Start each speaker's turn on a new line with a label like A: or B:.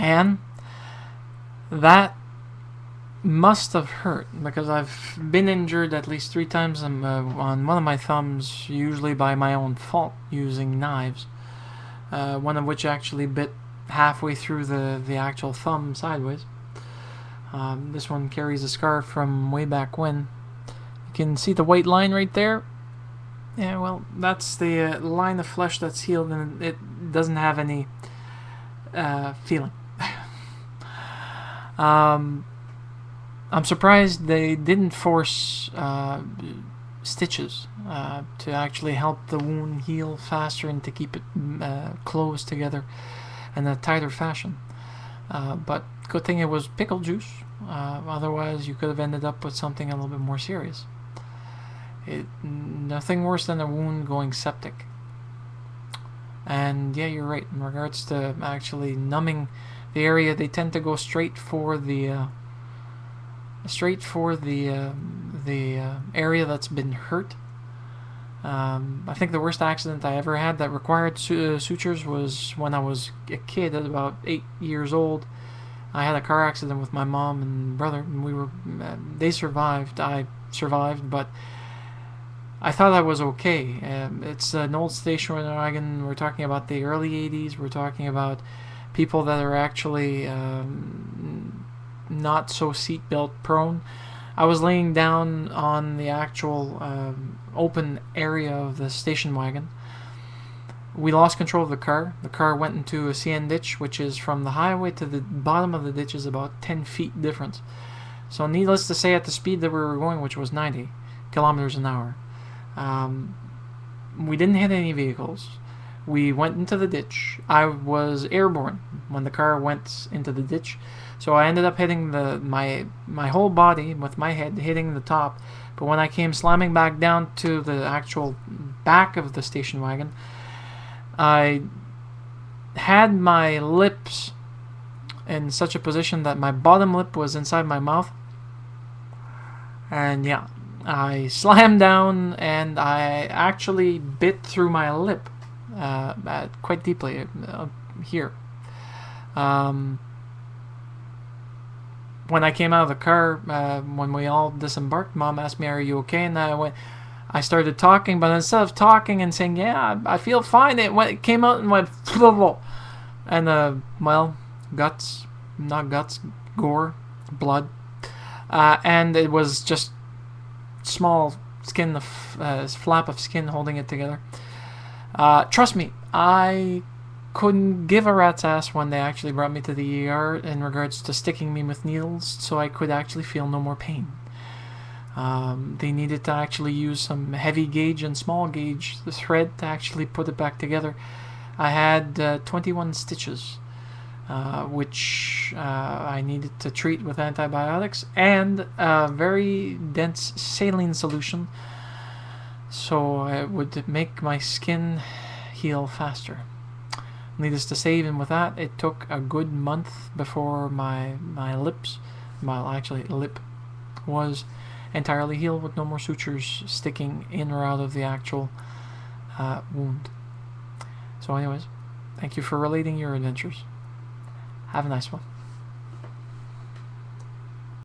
A: And that must have hurt, because I've been injured at least 3 times on one of my thumbs, usually by my own fault, using knives. One of which actually bit halfway through the actual thumb sideways. This one carries a scar from way back when. You can see the white line right there. Yeah, well, that's the line of flesh that's healed, and it doesn't have any feeling. I'm surprised they didn't force stitches to actually help the wound heal faster and to keep it closed together in a tighter fashion. But good thing it was pickle juice. Otherwise, you could have ended up with something a little bit more serious. Nothing worse than a wound going septic. And yeah, you're right. In regards to actually numbing the area, they tend to go straight for the area that's been hurt. I think the worst accident I ever had that required sutures was when I was a kid, at about 8 years old. I had a car accident with my mom and brother, and they survived. I survived, but I thought I was okay. It's an old station wagon. We're talking about the early 80s. We're talking about people that are actually not so seatbelt prone. I was laying down on the actual open area of the station wagon. We lost control of the car. The car went into a CN ditch, which is from the highway to the bottom of the ditch is about 10 feet difference. So needless to say, at the speed that we were going, which was 90 kilometers an hour, we didn't hit any vehicles. We went into the ditch. I was airborne when the car went into the ditch, so I ended up hitting my whole body with my head hitting the top. But when I came slamming back down to the actual back of the station wagon, I had my lips in such a position that my bottom lip was inside my mouth. And yeah, I slammed down and I actually bit through my lip quite deeply here. When I came out of the car, when we all disembarked, Mom asked me, "Are you okay?" And I started talking, but instead of talking and saying, "Yeah, I feel fine," it came out and went, and well, guts, not guts, gore, blood, and it was just small skin, flap of skin holding it together. Trust me, I couldn't give a rat's ass when they actually brought me to the ER in regards to sticking me with needles, so I could actually feel no more pain. They needed to actually use some heavy gauge and small gauge thread to actually put it back together. I had 21 stitches, which I needed to treat with antibiotics and a very dense saline solution, so it would make my skin heal faster. Needless to say, even with that, it took a good month before my lips, well, actually lip, was entirely healed with no more sutures sticking in or out of the actual wound. So anyways, thank you for relating your adventures. Have a nice one.